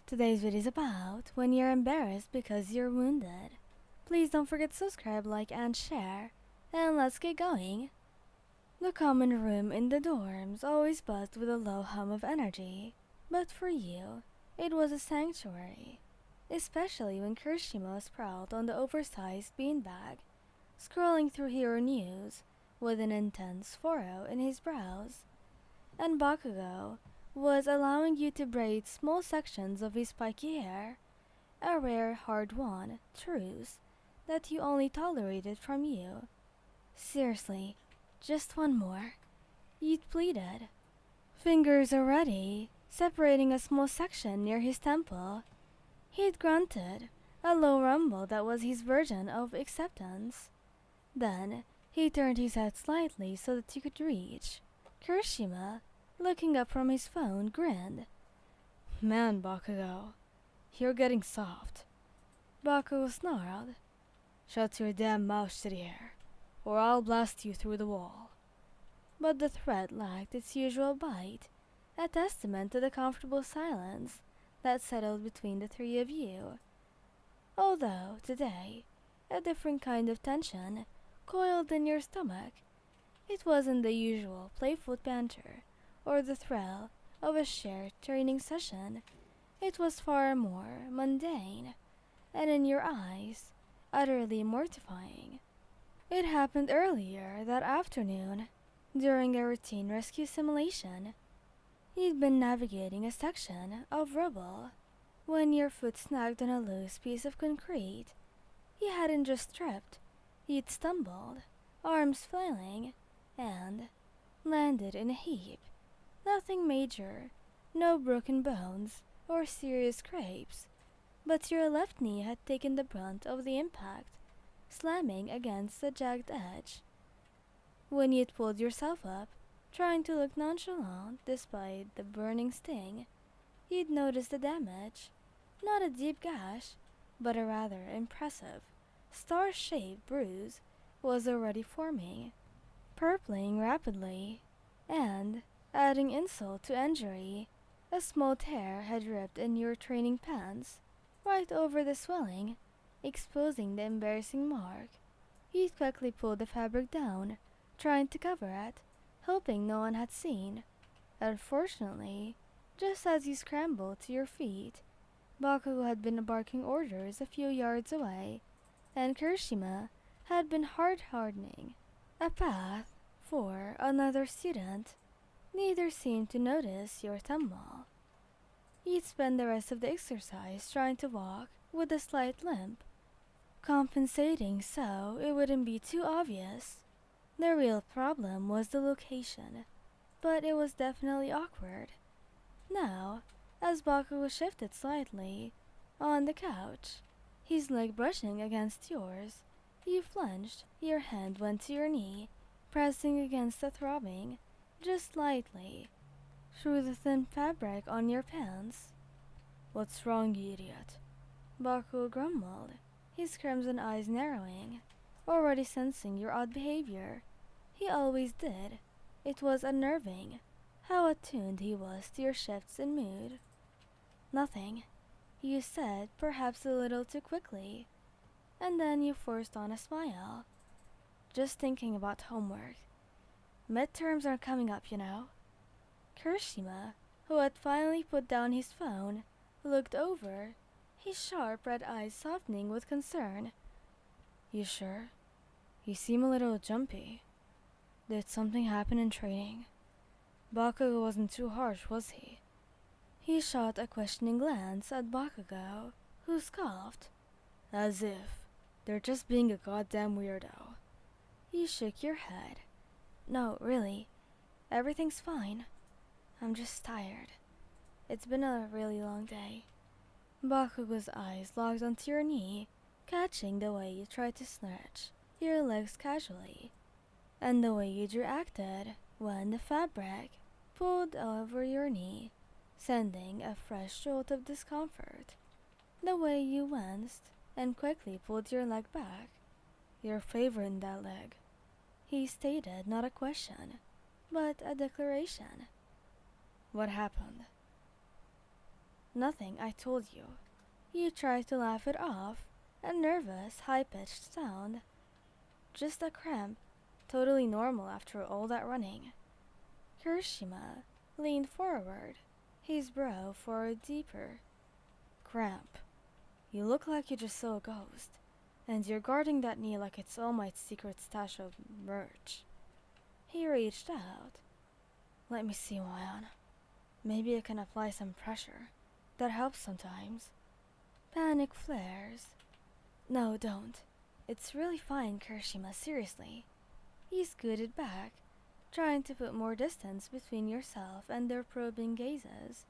Today's video is about when you're embarrassed because you're wounded. Please don't forget to subscribe, like, and share. And let's get going. The common room in the dorms always buzzed with a low hum of energy. But for you, it was a sanctuary. Especially when Kirishima sprawled on the oversized beanbag, scrolling through hero news with an intense furrow in his brows. And Bakugo was allowing you to braid small sections of his spiky hair, a rare hard-won truce that you only tolerated from you. Seriously, just one more, you'd pleaded. Fingers already separating a small section near his temple. He'd grunted, a low rumble that was his version of acceptance. Then he turned his head slightly so that you could reach. Kirishima, looking up from his phone, grinned. Man, Bakugo, you're getting soft. Bakugo snarled. Shut your damn mouth, shitty hair, or I'll blast you through the wall. But the threat lacked its usual bite, a testament to the comfortable silence that settled between the three of you. Although, today, a different kind of tension coiled in your stomach. It wasn't the usual playful banter or the thrill of a shared training session. It was far more mundane, and in your eyes, utterly mortifying. It happened earlier that afternoon, during a routine rescue simulation. You'd been navigating a section of rubble when your foot snagged on a loose piece of concrete. You hadn't just tripped, you'd stumbled, arms flailing, and landed in a heap. Nothing major, no broken bones or serious scrapes, but your left knee had taken the brunt of the impact, slamming against the jagged edge. When you'd pulled yourself up, trying to look nonchalant despite the burning sting, you'd noticed the damage. Not a deep gash, but a rather impressive, star-shaped bruise was already forming, purpling rapidly, and, adding insult to injury, a small tear had ripped in your training pants, right over the swelling, exposing the embarrassing mark. You quickly pulled the fabric down, trying to cover it, hoping no one had seen. Unfortunately, just as you scrambled to your feet, Bakugo had been barking orders a few yards away, and Kirishima had been hard-hardening a path for another student. Neither seemed to notice your tumble. You'd spend the rest of the exercise trying to walk with a slight limp, compensating so it wouldn't be too obvious. The real problem was the location, but it was definitely awkward. Now, as Bakugo shifted slightly on the couch, his leg brushing against yours, you flinched. Your hand went to your knee, pressing against the throbbing, just lightly, through the thin fabric on your pants. What's wrong, you idiot? Bakugo grumbled, his crimson eyes narrowing, already sensing your odd behavior. He always did. It was unnerving, how attuned he was to your shifts in mood. Nothing, you said, perhaps a little too quickly, and then you forced on a smile. Just thinking about homework. Midterms are coming up, you know. Kirishima, who had finally put down his phone, looked over, his sharp red eyes softening with concern. You sure? You seem a little jumpy. Did something happen in training? Bakugo wasn't too harsh, was he? He shot a questioning glance at Bakugo, who scoffed. As if they're just being a goddamn weirdo. You shook your head. No, really. Everything's fine. I'm just tired. It's been a really long day. Bakugo's eyes locked onto your knee, catching the way you tried to stretch your legs casually, and the way you'd reacted when the fabric pulled over your knee, sending a fresh jolt of discomfort. The way you winced and quickly pulled your leg back. You're favoring that leg, he stated, not a question, but a declaration. What happened? Nothing, I told you. You tried to laugh it off, a nervous, high-pitched sound. Just a cramp, totally normal after all that running. Kirishima leaned forward, his brow furrowed deeper. Cramp. You look like you just saw a ghost, and you're guarding that knee like it's All Might's secret stash of merch. He reached out. Let me see, Wayan. Maybe I can apply some pressure. That helps sometimes. Panic flares. No, don't. It's really fine, Kirishima, seriously. He scooted back, trying to put more distance between yourself and their probing gazes.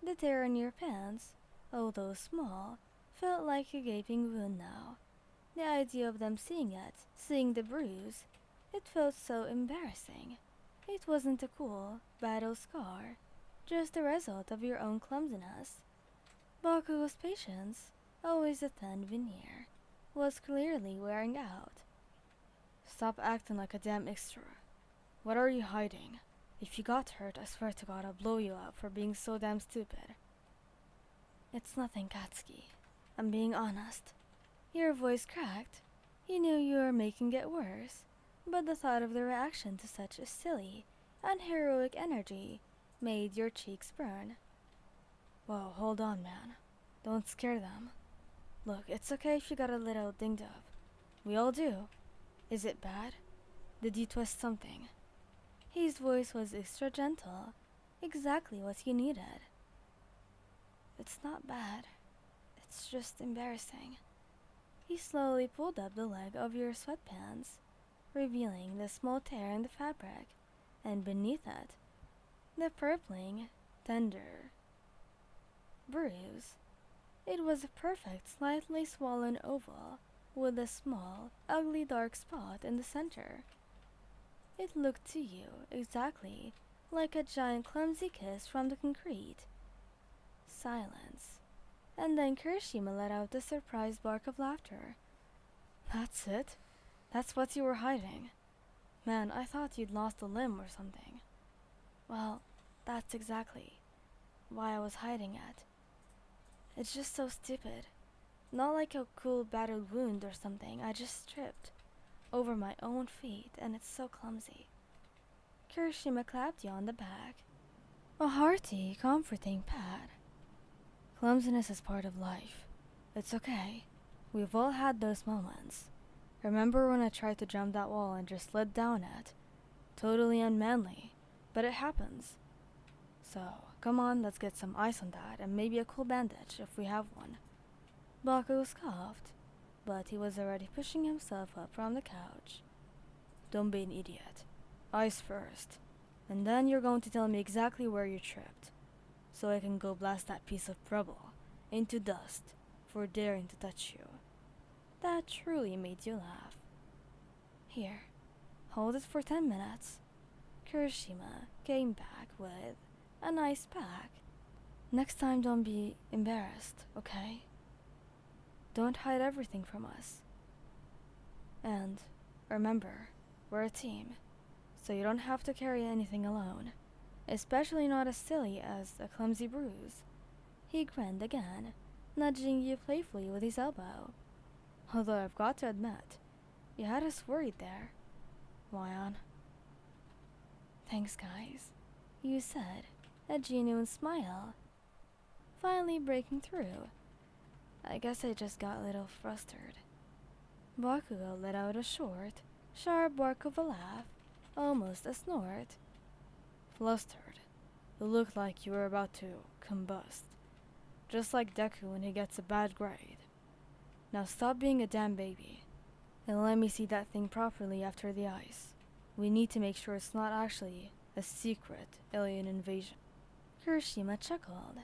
The tear in your pants, although small, felt like a gaping wound now. The idea of them seeing it, seeing the bruise, it felt so embarrassing. It wasn't a cool, battle scar, just the result of your own clumsiness. Bakugo's patience, always a thin veneer, was clearly wearing out. Stop acting like a damn extra. What are you hiding? If you got hurt, I swear to God I'll blow you up for being so damn stupid. It's nothing, Katsuki. I'm being honest. Your voice cracked. You knew you were making it worse, but the thought of the reaction to such a silly, unheroic energy made your cheeks burn. Whoa, hold on, man. Don't scare them. Look, it's okay if you got a little dinged up. We all do. Is it bad? Did you twist something? His voice was extra gentle, exactly what you needed. It's not bad. It's just embarrassing. He slowly pulled up the leg of your sweatpants, revealing the small tear in the fabric, and beneath it, the purpling, tender bruise. It was a perfect, slightly swollen oval with a small, ugly dark spot in the center. It looked to you exactly like a giant clumsy kiss from the concrete. Silence. And then Kirishima let out a surprised bark of laughter. That's it? That's what you were hiding? Man, I thought you'd lost a limb or something. Well, that's exactly why I was hiding it. It's just so stupid. Not like a cool battered wound or something. I just tripped over my own feet and it's so clumsy. Kirishima clapped you on the back. A hearty, comforting pat. Clumsiness is part of life. It's okay. We've all had those moments. Remember when I tried to jump that wall and just slid down it? Totally unmanly, but it happens. So, come on, let's get some ice on that and maybe a cool bandage if we have one. Bakugo scoffed, but he was already pushing himself up from the couch. Don't be an idiot. Ice first, and then you're going to tell me exactly where you tripped, so I can go blast that piece of rubble into dust for daring to touch you. That truly made you laugh. Here, hold it for 10 minutes. Kirishima came back with a nice pack. Next time don't be embarrassed, okay? Don't hide everything from us. And remember, we're a team, so you don't have to carry anything alone, especially not as silly as a clumsy bruise. He grinned again, nudging you playfully with his elbow. Although I've got to admit, you had us worried there. Wyon. Thanks, guys, you said, a genuine smile finally breaking through. I guess I just got a little flustered. Bakugo let out a short, sharp bark of a laugh, almost a snort. Flustered. You looked like you were about to combust. Just like Deku when he gets a bad grade. Now stop being a damn baby, and let me see that thing properly after the ice. We need to make sure it's not actually a secret alien invasion. Kirishima chuckled.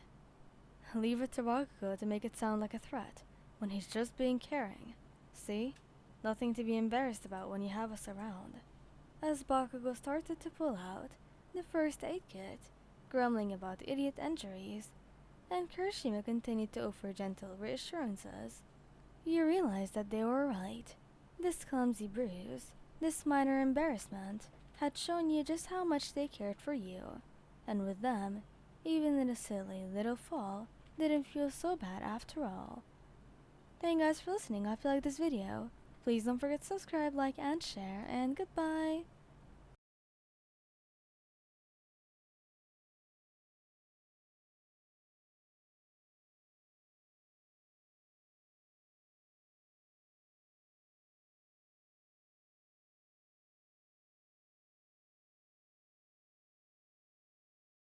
Leave it to Bakugo to make it sound like a threat, when he's just being caring. See? Nothing to be embarrassed about when you have us around. As Bakugo started to pull out the first aid kit, grumbling about idiot injuries, and Kirishima continued to offer gentle reassurances, you realized that they were right. This clumsy bruise, this minor embarrassment, had shown you just how much they cared for you, and with them, even in a silly little fall, didn't feel so bad after all. Thank you guys for listening. I hope you liked this video. Please don't forget to subscribe, like, and share, and goodbye!